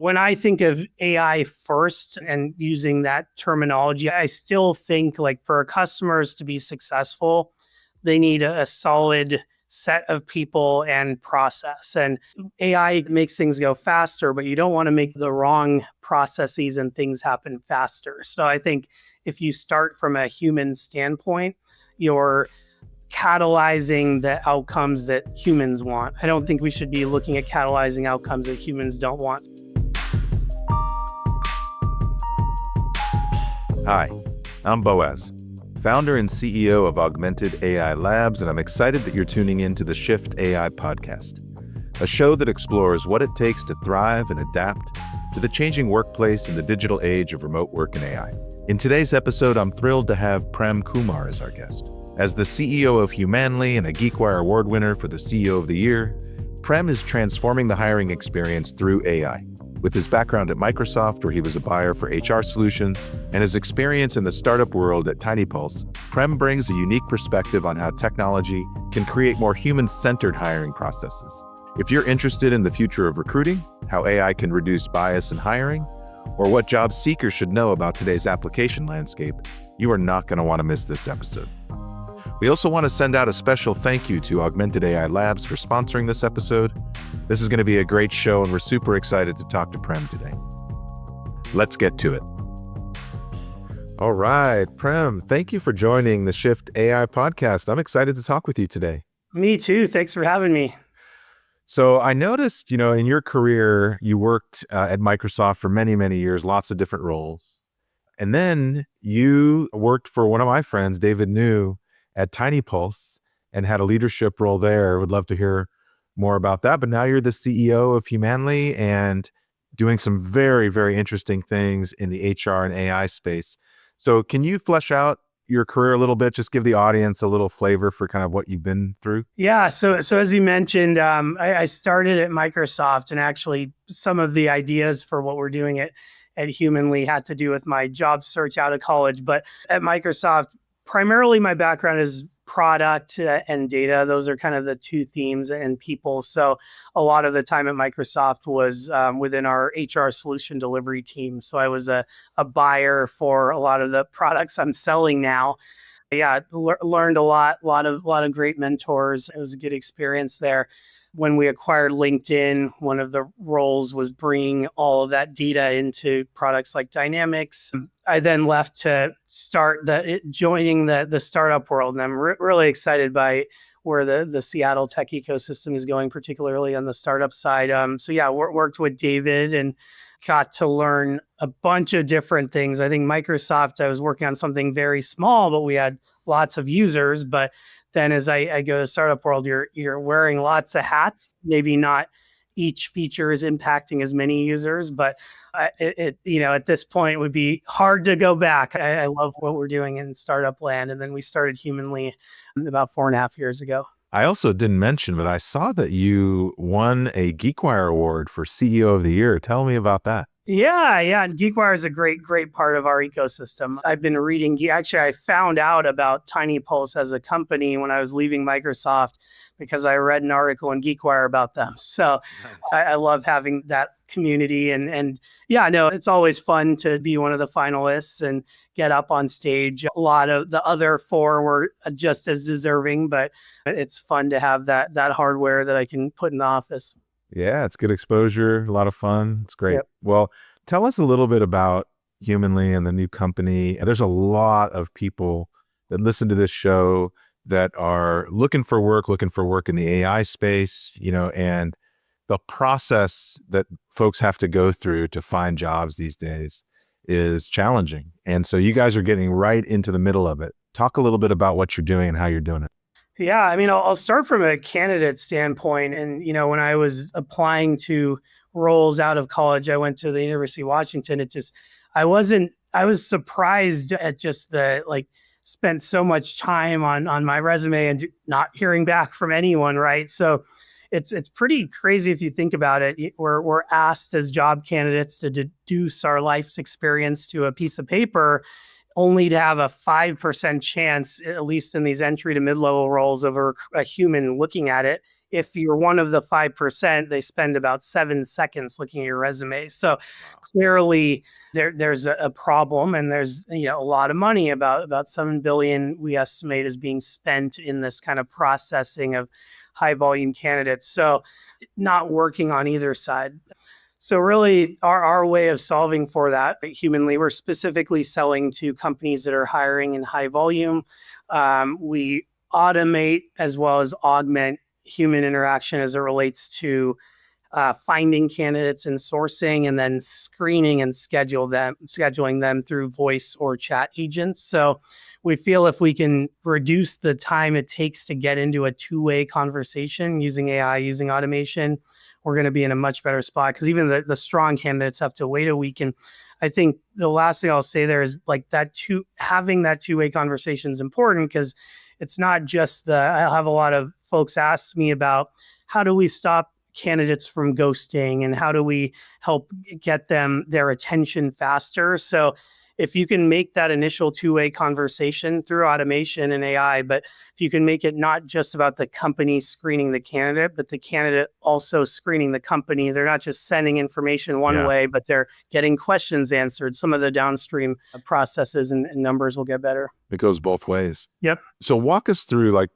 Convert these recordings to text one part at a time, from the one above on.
When I think of AI first and using that terminology, I still think like for customers to be successful, they need a solid set of people and process. And AI makes things go faster, but you don't want to make the wrong processes and things happen faster. So I think if you start from a human standpoint, you're catalyzing the outcomes that humans want. I don't think we should be looking at catalyzing outcomes that humans don't want. Hi, I'm Boaz, founder and CEO of Augmented AI Labs, and I'm excited that you're tuning in to the Shift AI podcast, a show that explores what it takes to thrive and adapt to the changing workplace in the digital age of remote work and AI. In today's episode, I'm thrilled to have Prem Kumar as our guest. As the CEO of Humanly and a GeekWire Award winner for the CEO of the Year, Prem is transforming the hiring experience through AI. With his background at Microsoft, where he was a buyer for HR solutions, and his experience in the startup world at TINYpulse, Prem brings a unique perspective on how technology can create more human-centered hiring processes. If you're interested in the future of recruiting, how AI can reduce bias in hiring, or what job seekers should know about today's application landscape, you are not going to want to miss this episode. We also want to send out a special thank you to Augmented AI Labs for sponsoring this episode. This is going to be a great show, and we're super excited to talk to Prem today. Let's get to it. All right, Prem, thank you for joining the Shift AI podcast. I'm excited to talk with you today. Me too. Thanks for having me. So I noticed, in your career, you worked at Microsoft for many, many years, lots of different roles. And then you worked for one of my friends, David New, at TINYpulse and had a leadership role there. Would love to hear more about that. But now you're the CEO of Humanly and doing some very, very interesting things in the HR and AI space. So can you flesh out your career a little bit? Just give the audience a little flavor for kind of what you've been through. Yeah. So as you mentioned, I started at Microsoft, and actually some of the ideas for what we're doing at Humanly had to do with my job search out of college. But at Microsoft, primarily my background is product and data. Those are kind of the two themes, and people. So a lot of the time at Microsoft was within our HR solution delivery team. So I was a buyer for a lot of the products I'm selling now. Yeah, learned a lot of great mentors. It was a good experience there. When we acquired LinkedIn, one of the roles was bringing all of that data into products like Dynamics. I then left to start joining the startup world, and I'm really excited by where the Seattle tech ecosystem is going, particularly on the startup side. Worked with David and got to learn a bunch of different things. I think Microsoft, I was working on something very small, but we had lots of users. But then as I go to the startup world, you're wearing lots of hats. Maybe not each feature is impacting as many users, but at this point it would be hard to go back. I love what we're doing in startup land. And then we started Humanly about 4.5 years ago. I also didn't mention, but I saw that you won a GeekWire Award for CEO of the Year. Tell me about that. Yeah. And GeekWire is a great part of our ecosystem. I've been reading, actually, I found out about TINYpulse as a company when I was leaving Microsoft because I read an article in GeekWire about them. So nice. I love having that community. And it's always fun to be one of the finalists and get up on stage. A lot of the other 4 were just as deserving, but it's fun to have that hardware that I can put in the office. Yeah, it's good exposure, a lot of fun. It's great. Yep. Well, tell us a little bit about Humanly and the new company. There's a lot of people that listen to this show that are looking for work in the AI space, and the process that folks have to go through to find jobs these days is challenging. And so you guys are getting right into the middle of it. Talk a little bit about what you're doing and how you're doing it. Yeah, I mean, I'll start from a candidate standpoint. And, when I was applying to roles out of college, I went to the University of Washington. I was surprised at just spent so much time on my resume and not hearing back from anyone, right? So it's pretty crazy if you think about it. We're asked as job candidates to deduce our life's experience to a piece of paper, only to have a 5% chance, at least in these entry to mid-level roles, of a human looking at it if you're one of the 5%, they spend about 7 seconds looking at your resume. So clearly there's a problem, and there's a lot of money, about 7 billion we estimate is being spent in this kind of processing of high volume candidates. So not working on either side. So really our way of solving for that, Humanly, we're specifically selling to companies that are hiring in high volume. We automate as well as augment human interaction as it relates to finding candidates and sourcing, and then screening and scheduling them through voice or chat agents. So we feel if we can reduce the time it takes to get into a two-way conversation using AI, using automation, we're going to be in a much better spot, because even the strong candidates have to wait a week. And I think the last thing I'll say there is like having that two-way conversation is important, because it's not just I'll have a lot of folks ask me about how do we stop candidates from ghosting, and how do we help get their attention faster. So if you can make that initial two-way conversation through automation and AI, but if you can make it not just about the company screening the candidate, but the candidate also screening the company, they're not just sending information one way, but they're getting questions answered. Some of the downstream processes and numbers will get better. It goes both ways. Yep. So walk us through, like,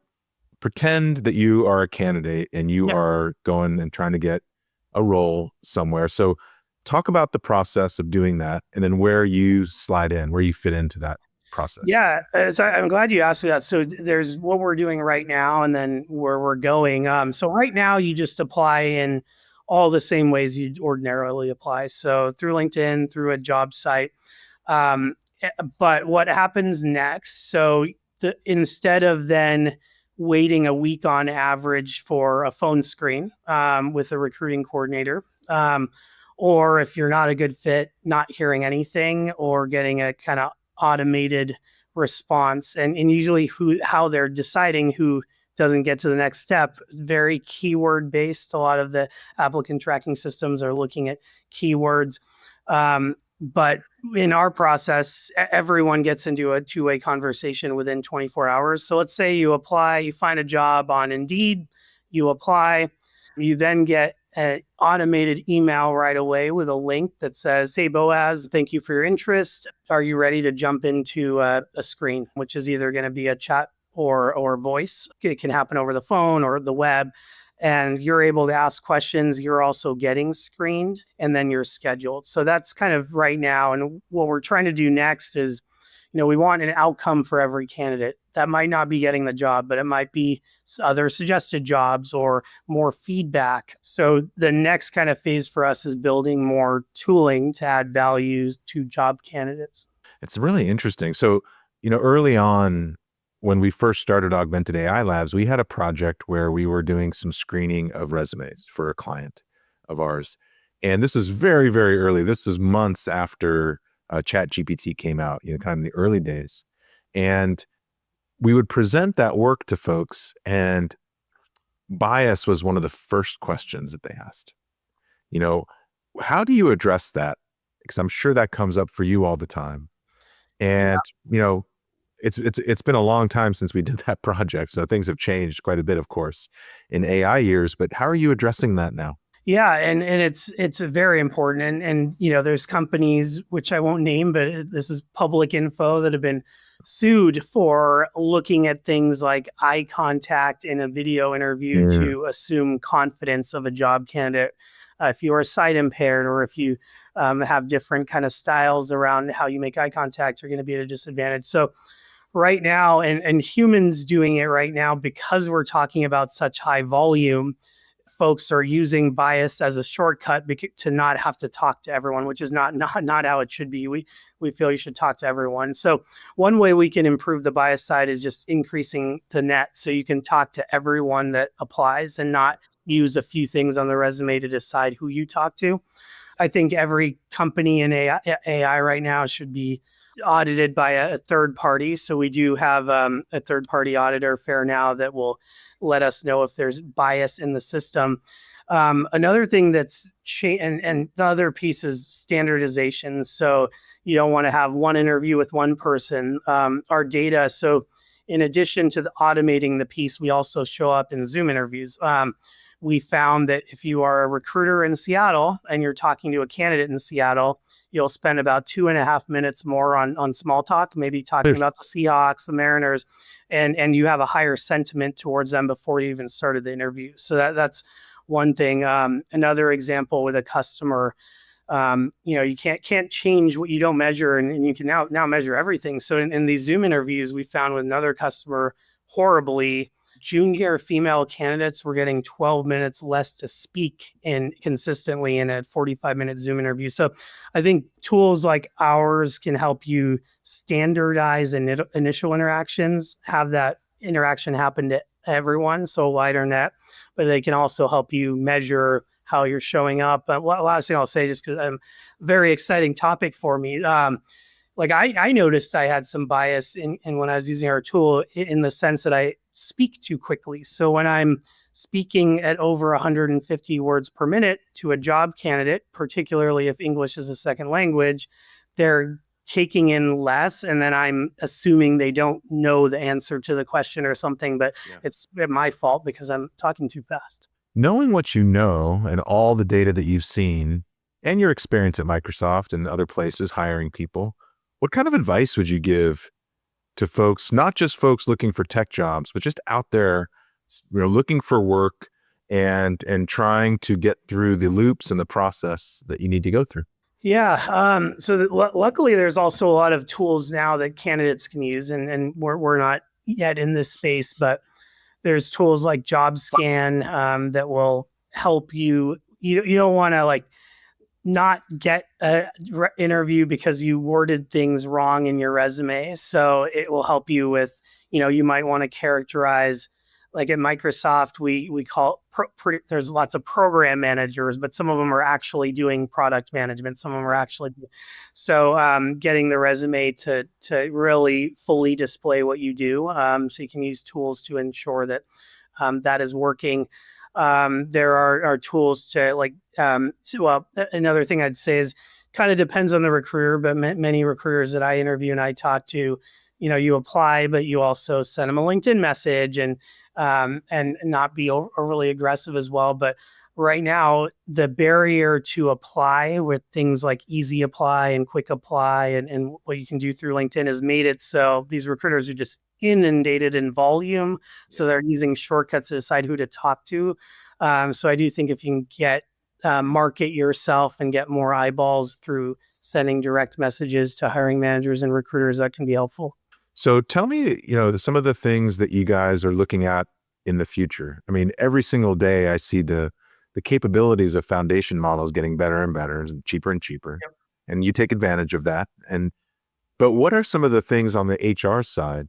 pretend that you are a candidate and you are going and trying to get a role somewhere. So talk about the process of doing that, and then where you slide in, where you fit into that process. Yeah, so I'm glad you asked me that. So there's what we're doing right now, and then where we're going. So right now you just apply in all the same ways you'd ordinarily apply. So through LinkedIn, through a job site. But what happens next? So instead of then waiting a week on average for a phone screen with a recruiting coordinator, or if you're not a good fit, not hearing anything, or getting a kind of automated response, and usually how they're deciding who doesn't get to the next step, very keyword based. A lot of the applicant tracking systems are looking at keywords. But in our process, everyone gets into a two-way conversation within 24 hours. So let's say you apply, you find a job on Indeed, you apply, you then get an automated email right away with a link that says, "Hey, Boaz, thank you for your interest. Are you ready to jump into a screen?" Which is either going to be a chat or voice. It can happen over the phone or the web. And you're able to ask questions. You're also getting screened, and then you're scheduled. So that's kind of right now. And what we're trying to do next is, we want an outcome for every candidate. That might not be getting the job, but it might be other suggested jobs or more feedback. So the next kind of phase for us is building more tooling to add value to job candidates. It's really interesting. So, early on, when we first started Augmented AI Labs, we had a project where we were doing some screening of resumes for a client of ours. And this is very, very early. This is months after ChatGPT came out, kind of in the early days. And we would present that work to folks, and bias was one of the first questions that they asked. How do you address that? Because I'm sure that comes up for you all the time. And, it's been a long time since we did that project, so things have changed quite a bit, of course, in AI years. But how are you addressing that now? Yeah, and it's very important. And there's companies, which I won't name, but this is public info, that have been sued for looking at things like eye contact in a video interview to assume confidence of a job candidate. If you are sight impaired, or if you have different kind of styles around how you make eye contact, you're going to be at a disadvantage. So right now, and humans doing it right now, because we're talking about such high volume, folks are using bias as a shortcut to not have to talk to everyone, which is not how it should be. We feel you should talk to everyone. So one way we can improve the bias side is just increasing the net, so you can talk to everyone that applies and not use a few things on the resume to decide who you talk to. I think every company in AI right now should be audited by a third party. So we do have a third party auditor, FairNow, that will let us know if there's bias in the system. Another thing that's and the other piece is standardization. So you don't want to have one interview with one person. Our data, so in addition to the automating the piece, we also show up in Zoom interviews. We found that if you are a recruiter in Seattle and you're talking to a candidate in Seattle, you'll spend about 2.5 minutes more on small talk, maybe talking about the Seahawks, the Mariners, and you have a higher sentiment towards them before you even started the interview. So that's one thing. Another example with a customer, you can't change what you don't measure, and you can now measure everything. So in these Zoom interviews, we found with another customer, horribly, junior female candidates were getting 12 minutes less to speak consistently in a 45-minute Zoom interview. So I think tools like ours can help you standardize initial interactions, have that interaction happen to everyone, so a wider net, but they can also help you measure how you're showing up. But last thing I'll say, just because very exciting topic for me. I noticed I had some bias in when I was using our tool, in the sense that I speak too quickly. So when I'm speaking at over 150 words per minute to a job candidate, particularly if English is a second language, they're taking in less, and then I'm assuming they don't know the answer to the question or something, but it's my fault because I'm talking too fast. Knowing what you know and all the data that you've seen and your experience at Microsoft and other places hiring people, what kind of advice would you give to folks, not just folks looking for tech jobs, but just out there, looking for work and trying to get through the loops and the process that you need to go through? Yeah. Luckily, there's also a lot of tools now that candidates can use, and we're not yet in this space, but there's tools like JobScan that will help you. You don't want to not get an interview because you worded things wrong in your resume. So it will help you with, you might want to characterize, like at Microsoft, we call, there's lots of program managers, but some of them are actually doing product management. Some of them are actually, so getting the resume to really fully display what you do. So you can use tools to ensure that that is working. There are tools to another thing I'd say is, kind of depends on the recruiter, but many recruiters that I interview and I talk to, you apply, but you also send them a LinkedIn message and not be overly aggressive as well. But right now, the barrier to apply with things like easy apply and quick apply and what you can do through LinkedIn has made it so these recruiters are just inundated in volume. So they're using shortcuts to decide who to talk to. So I do think if you can get market yourself and get more eyeballs through sending direct messages to hiring managers and recruiters, that can be helpful. So tell me, some of the things that you guys are looking at in the future. I mean, every single day I see the capabilities of foundation models getting better and better and cheaper and cheaper. Yep. And you take advantage of that. But what are some of the things on the HR side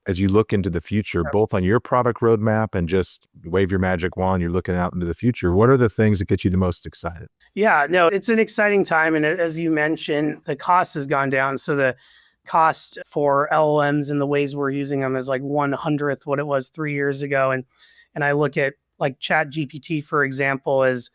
as you look into the future, both on your product roadmap and just wave your magic wand, you're looking out into the future? What are the things that get you the most excited? Yeah, no, it's an exciting time. And as you mentioned, the cost has gone down. So the cost for LLMs and the ways we're using them is like 1/100th what it was 3 years ago. And I look at like ChatGPT, for example, as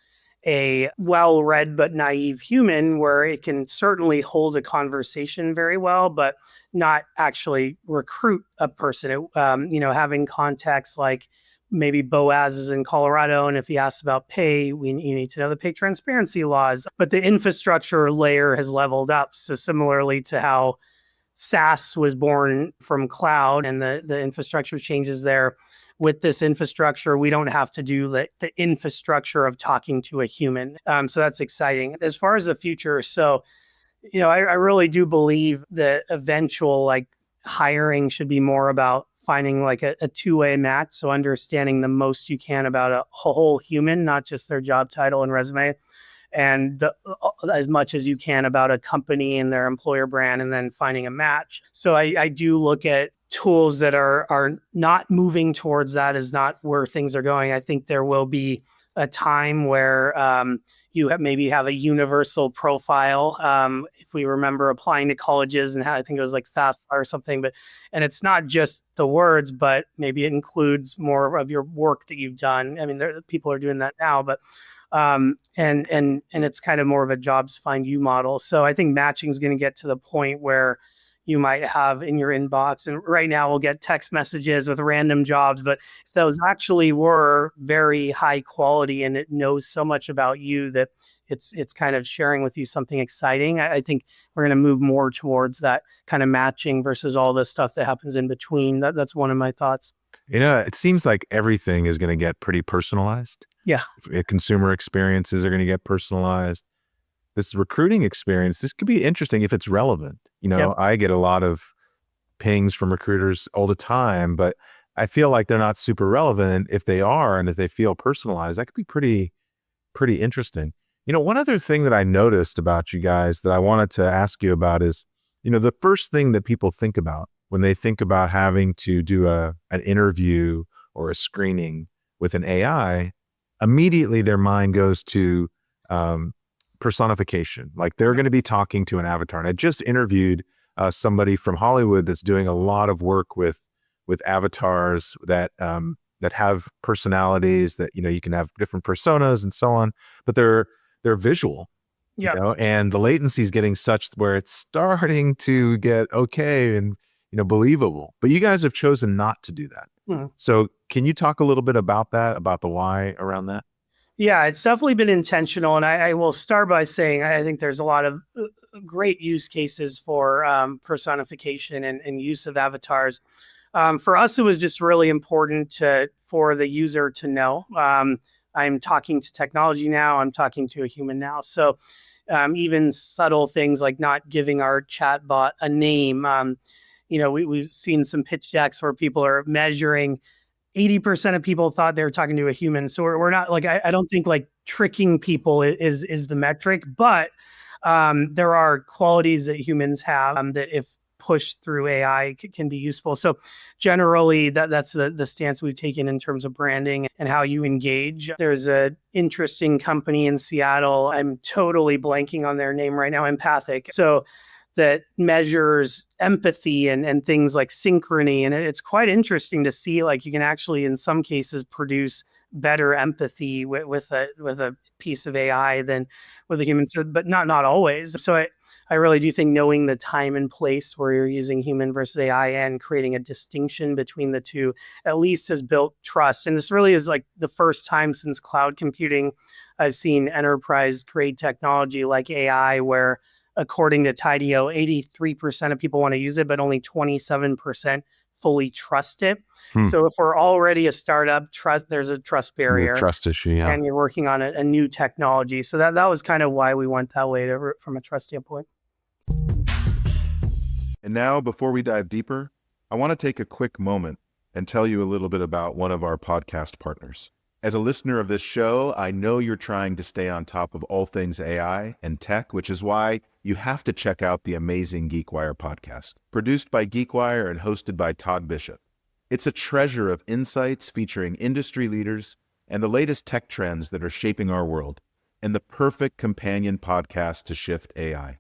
a well-read but naive human, where it can certainly hold a conversation very well, but not actually recruit a person. Having context like maybe Boaz is in Colorado, and if he asks about pay, you need to know the pay transparency laws. But the infrastructure layer has leveled up. So similarly to how SaaS was born from cloud and the infrastructure changes there, with this infrastructure, we don't have to do the infrastructure of talking to a human. So that's exciting. As far as the future, so, I really do believe that eventual hiring should be more about finding a two-way match. So understanding the most you can about a whole human, not just their job title and resume, and as much as you can about a company and their employer brand, and then finding a match. So I do look at tools that are not moving towards that is not where things are going. I think there will be a time where you maybe have a universal profile. If we remember applying to colleges and how I think it was like FAFSA or something, and it's not just the words, but maybe it includes more of your work that you've done. I mean, people are doing that now, but and it's kind of more of a jobs find you model. So I think matching is going to get to the point where you might have in your inbox. And right now we'll get text messages with random jobs, but if those actually were very high quality and it knows so much about you that it's kind of sharing with you something exciting, I think we're going to move more towards that kind of matching versus all this stuff that happens in between. That's one of my thoughts. It seems like everything is going to get pretty personalized. Yeah. Consumer experiences are going to get personalized. This recruiting experience, this could be interesting if it's relevant. Yep. I get a lot of pings from recruiters all the time, but I feel like they're not super relevant. If they are, and if they feel personalized, that could be pretty interesting. One other thing that I noticed about you guys that I wanted to ask you about is, the first thing that people think about when they think about having to do an interview or a screening with an AI, immediately their mind goes to personification. Like they're going to be talking to an avatar. And I just interviewed somebody from Hollywood that's doing a lot of work with avatars that have personalities that, you can have different personas and so on, but they're visual. Yeah. And the latency is getting such where it's starting to get okay and, believable. But you guys have chosen not to do that. Mm-hmm. So can you talk a little bit about that, about the why around that? Yeah, it's definitely been intentional. And I will start by saying I think there's a lot of great use cases for personification and use of avatars. For us, it was just really important for the user to know. I'm talking to technology now. I'm talking to a human now. So even subtle things like not giving our chatbot a name. We've seen some pitch decks where people are measuring 80% of people thought they were talking to a human. So we're not like, I don't think like tricking people is the metric, but there are qualities that humans have that if pushed through AI can be useful. So generally that's the stance we've taken in terms of branding and how you engage. There's an interesting company in Seattle. I'm totally blanking on their name right now, Empathic. So that measures empathy and things like synchrony. And it's quite interesting to see, like you can actually, in some cases, produce better empathy with a piece of AI than with a human, but not always. So I really do think knowing the time and place where you're using human versus AI and creating a distinction between the two at least has built trust. And this really is like the first time since cloud computing I've seen enterprise grade technology like AI where, according to Tidio, 83% of people want to use it, but only 27% fully trust it. So if we're already a startup, there's a trust barrier. Trust issue, yeah. And you're working on a new technology. So that was kind of why we went that way from a trust standpoint. And now, before we dive deeper, I want to take a quick moment and tell you a little bit about one of our podcast partners. As a listener of this show, I know you're trying to stay on top of all things AI and tech, which is why you have to check out the amazing GeekWire podcast, produced by GeekWire and hosted by Todd Bishop. It's a treasure of insights featuring industry leaders and the latest tech trends that are shaping our world, and the perfect companion podcast to Shift AI.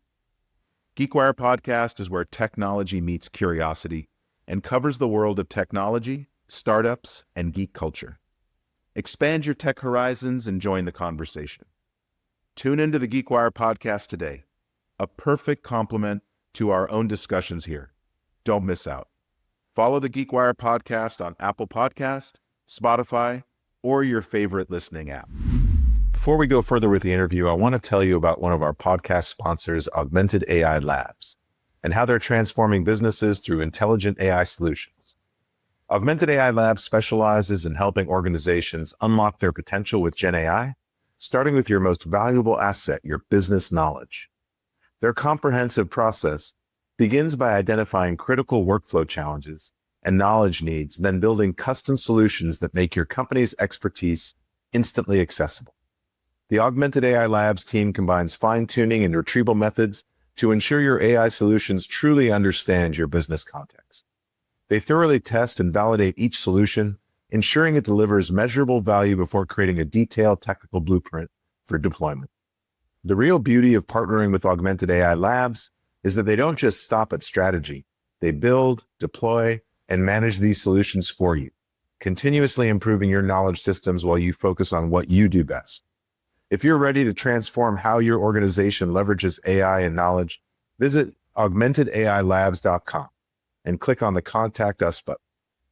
GeekWire podcast is where technology meets curiosity and covers the world of technology, startups, and geek culture. Expand your tech horizons and join the conversation. Tune into the GeekWire podcast today, a perfect complement to our own discussions here. Don't miss out. Follow the GeekWire podcast on Apple Podcast, Spotify, or your favorite listening app. Before we go further with the interview, I want to tell you about one of our podcast sponsors, Augmented AI Labs, and how they're transforming businesses through intelligent AI solutions. Augmented AI Labs specializes in helping organizations unlock their potential with Gen AI, starting with your most valuable asset, your business knowledge. Their comprehensive process begins by identifying critical workflow challenges and knowledge needs, then building custom solutions that make your company's expertise instantly accessible. The Augmented AI Labs team combines fine-tuning and retrieval methods to ensure your AI solutions truly understand your business context. They thoroughly test and validate each solution, ensuring it delivers measurable value before creating a detailed technical blueprint for deployment. The real beauty of partnering with Augmented AI Labs is that they don't just stop at strategy. They build, deploy, and manage these solutions for you, continuously improving your knowledge systems while you focus on what you do best. If you're ready to transform how your organization leverages AI and knowledge, visit augmentedAIlabs.com and click on the Contact Us button.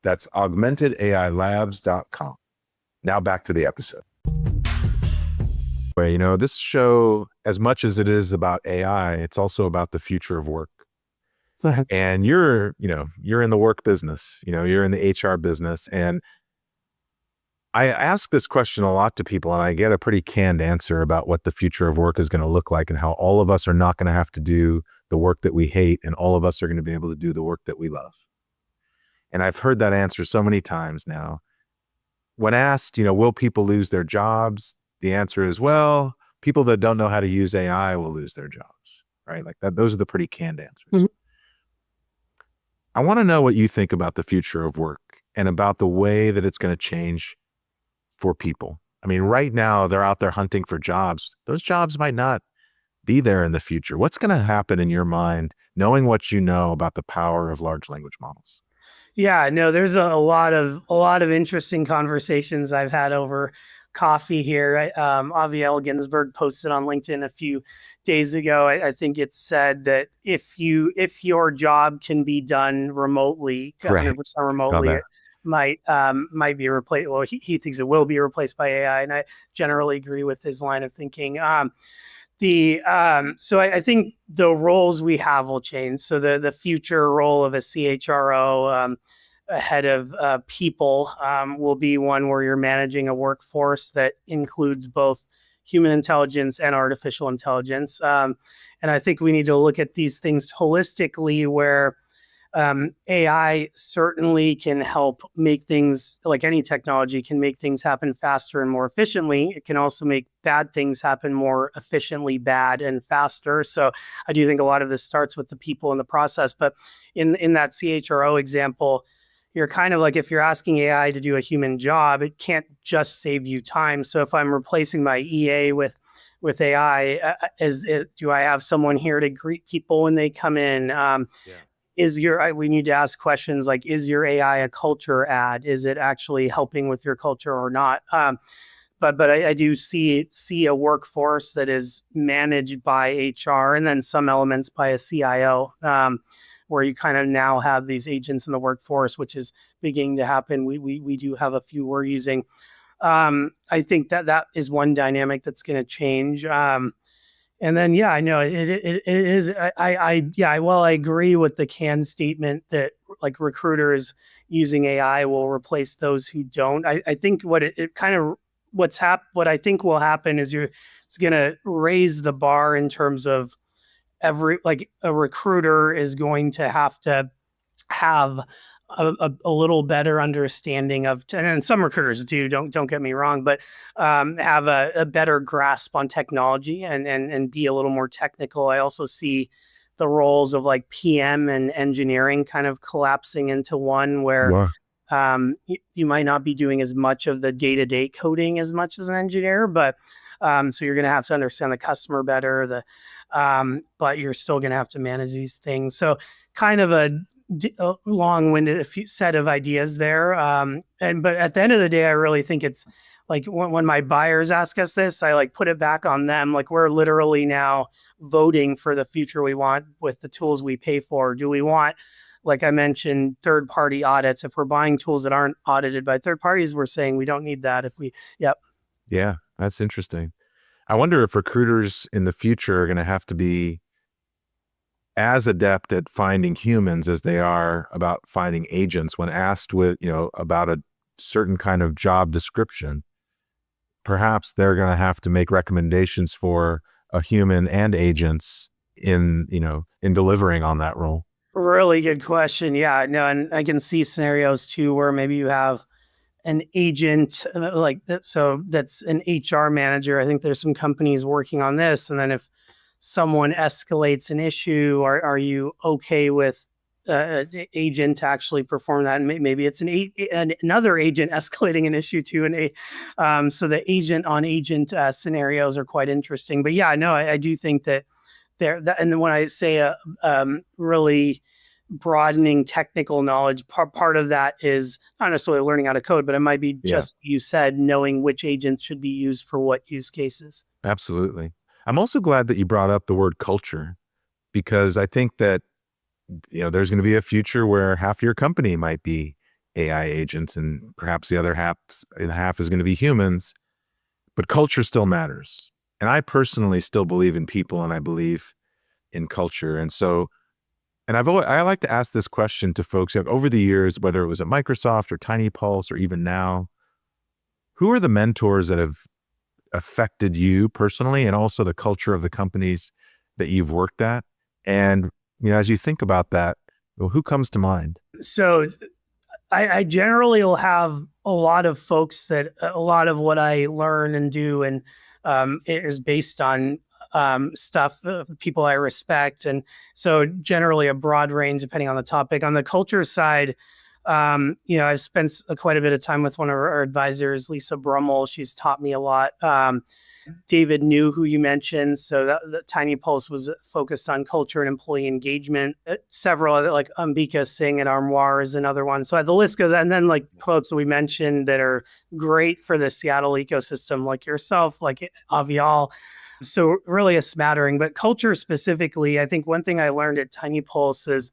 That's augmentedAIlabs.com. Now back to the episode. This show, as much as it is about AI, it's also about the future of work. And you're in the work business, you're in the HR business. And I ask this question a lot to people, and I get a pretty canned answer about what the future of work is going to look like and how all of us are not going to have to do the work that we hate, and all of us are going to be able to do the work that we love. And I've heard that answer so many times now. When asked, will people lose their jobs? The answer is, well, people that don't know how to use AI will lose their jobs, right? Like that. Those are the pretty canned answers. Mm-hmm. I want to know what you think about the future of work and about the way that it's going to change for people. I mean, right now they're out there hunting for jobs. Those jobs might not be there in the future. What's going to happen in your mind, knowing what you know about the power of large language models? Yeah, no, there's a lot of interesting conversations I've had over coffee here. Avi Ginsberg posted on LinkedIn a few days ago. I think it said that if your job can be done remotely, 100% remotely, it might be replaced. Well, he thinks it will be replaced by AI, and I generally agree with his line of thinking. So I think the roles we have will change. So the future role of a CHRO, head of people, will be one where you're managing a workforce that includes both human intelligence and artificial intelligence. And I think we need to look at these things holistically, where AI certainly can help make things, like any technology, can make things happen faster and more efficiently. It can also make bad things happen more efficiently, bad and faster. So I do think a lot of this starts with the people in the process. But in that CHRO example, you're kind of like, if you're asking AI to do a human job, it can't just save you time. So if I'm replacing my EA with AI, do I have someone here to greet people when they come in? We need to ask questions like, is your AI a culture ad? Is it actually helping with your culture or not? But I do see a workforce that is managed by HR and then some elements by a CIO, where you kind of now have these agents in the workforce, which is beginning to happen. We do have a few we're using. I think that is one dynamic that's going to change. And then, yeah, I know it is. Well, I agree with the canned statement that like recruiters using AI will replace those who don't. I think what I think will happen is it's going to raise the bar in terms of a recruiter is going to have a little better understanding of, and some recruiters do, don't get me wrong, but have a better grasp on technology and be a little more technical. I also see the roles of like PM and engineering kind of collapsing into one, where you might not be doing as much of the day-to-day coding as much as an engineer, but so you're going to have to understand the customer better, but you're still going to have to manage these things. So kind of a long-winded set of ideas there. But at the end of the day, I really think it's like when my buyers ask us this, I like put it back on them. Like, we're literally now voting for the future we want with the tools we pay for. Do we want, like I mentioned, third-party audits? If we're buying tools that aren't audited by third parties, we're saying we don't need that. Yeah, that's interesting. I wonder if recruiters in the future are going to have to be as adept at finding humans as they are about finding agents. When asked about a certain kind of job description, perhaps they're going to have to make recommendations for a human and agents in delivering on that role. Really good question. Yeah, no, and I can see scenarios too where maybe you have an agent so that's an HR manager. I think there's some companies working on this. And then if someone escalates an issue, are you okay with an agent to actually perform that? And maybe it's another agent escalating an issue to so the agent on agent scenarios are quite interesting. But yeah, no, I do think that and then when I say really broadening technical knowledge, part of that is not necessarily learning how to code, but it might be just, you said, knowing which agents should be used for what use cases. Absolutely. I'm also glad that you brought up the word culture, because I think that, there's going to be a future where half your company might be AI agents and perhaps the other half is going to be humans, but culture still matters. And I personally still believe in people, and I believe in culture. And so, I like to ask this question to folks over the years, whether it was at Microsoft or TINYpulse or even now, who are the mentors that have affected you personally and also the culture of the companies that you've worked at? And, as you think about that, who comes to mind? So I generally will have a lot of folks that a lot of what I learn and do and it is based on stuff, people I respect. And so generally a broad range depending on the topic. On the culture side, I've spent quite a bit of time with one of our advisors, Lisa Brummel. She's taught me a lot. David New, who you mentioned. So the TINYpulse was focused on culture and employee engagement. Several other, like Ambika Singh at Armoire is another one. So the list goes, and then like folks that we mentioned that are great for the Seattle ecosystem, like yourself, like Avial. So really a smattering, but culture specifically, I think one thing I learned at TINYpulse is,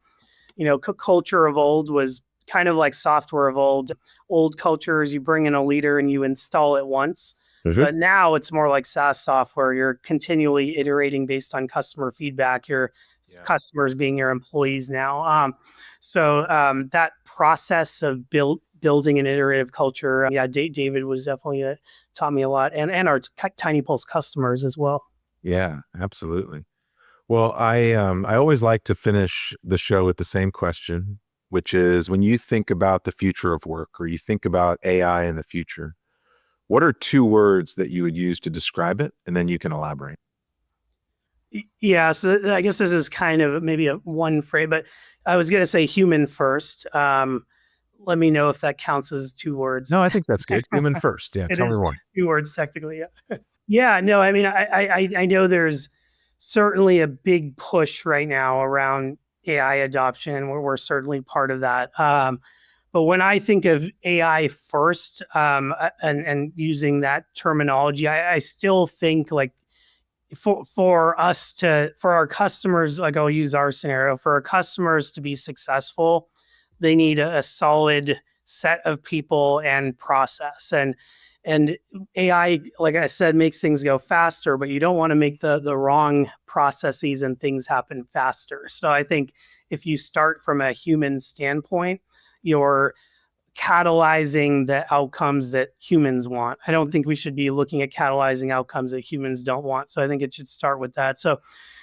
culture of old was kind of like software of old. Old cultures, you bring in a leader and you install it once. Mm-hmm. But now it's more like SaaS software. You're continually iterating based on customer feedback. Your customers being your employees now. So that process of building an iterative culture, David was definitely taught me a lot, and our TINYpulse customers as well. Yeah, absolutely. Well, I always like to finish the show with the same question, which is, when you think about the future of work or you think about AI in the future, what are 2 words that you would use to describe it? And then you can elaborate. Yeah, so I guess this is kind of maybe a one phrase, but I was going to say human first. Let me know if that counts as 2 words. No, I think that's good. Human first. Yeah, tell me more. 2 words technically. Yeah. Yeah. No, I mean, I know there's certainly a big push right now around AI adoption. We're certainly part of that. But when I think of AI first, and using that terminology, I still think like for our customers, like I'll use our scenario, for our customers to be successful, they need a solid set of people and process. And AI, like I said, makes things go faster, but you don't want to make the wrong processes and things happen faster. So I think if you start from a human standpoint, you're catalyzing the outcomes that humans want. I don't think we should be looking at catalyzing outcomes that humans don't want. So I think it should start with that. So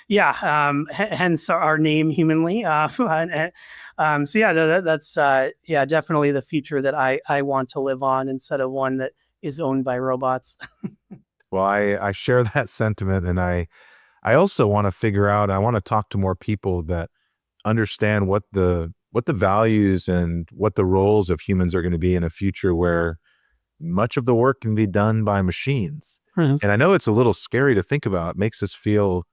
hence our name, Humanly. So that's definitely the future that I want to live on, instead of one that is owned by robots. Well, I share that sentiment, and I also want to figure out, I want to talk to more people that understand what the values and what the roles of humans are going to be in a future where much of the work can be done by machines. Mm-hmm. And I know it's a little scary to think about. It makes us feel,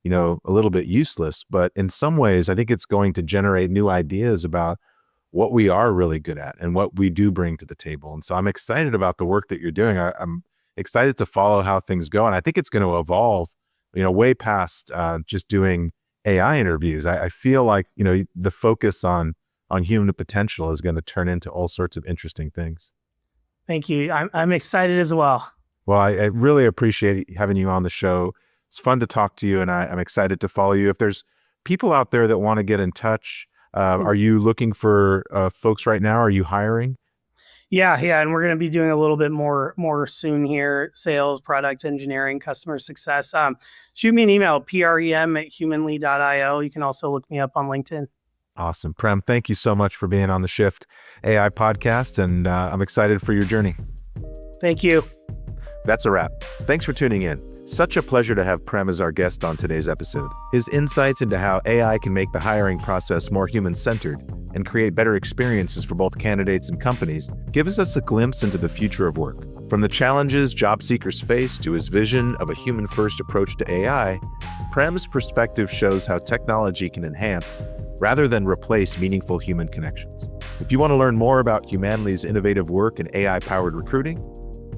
a little bit useless, but in some ways, I think it's going to generate new ideas about what we are really good at and what we do bring to the table. And so I'm excited about the work that you're doing. I'm excited to follow how things go. And I think it's going to evolve, way past just doing AI interviews. I feel like, the focus on human potential is going to turn into all sorts of interesting things. Thank you. I'm excited as well. Well, I really appreciate having you on the show. It's fun to talk to you, and I'm excited to follow you. If there's people out there that want to get in touch, are you looking for folks right now? Are you hiring? Yeah. And we're going to be doing a little bit more soon here. Sales, product engineering, customer success. Shoot me an email, prem@humanly.io. You can also look me up on LinkedIn. Awesome. Prem, thank you so much for being on the Shift AI podcast, and I'm excited for your journey. Thank you. That's a wrap. Thanks for tuning in. Such a pleasure to have Prem as our guest on today's episode. His insights into how AI can make the hiring process more human-centered and create better experiences for both candidates and companies gives us a glimpse into the future of work. From the challenges job seekers face to his vision of a human-first approach to AI, Prem's perspective shows how technology can enhance rather than replace meaningful human connections. If you want to learn more about Humanly's innovative work in AI-powered recruiting,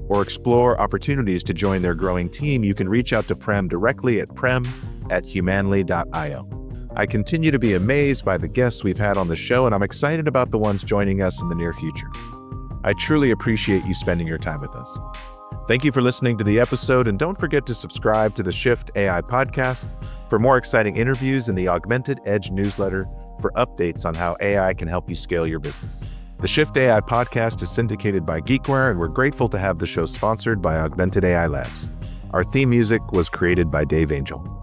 or explore opportunities to join their growing team, you can reach out to Prem directly at prem@humanly.io. I continue to be amazed by the guests we've had on the show, and I'm excited about the ones joining us in the near future. I truly appreciate you spending your time with us. Thank you for listening to the episode, and don't forget to subscribe to the Shift AI podcast for more exciting interviews in the Augmented Edge newsletter for updates on how AI can help you scale your business. The Shift AI podcast is syndicated by GeekWire, and we're grateful to have the show sponsored by Augmented AI Labs. Our theme music was created by Dave Angel.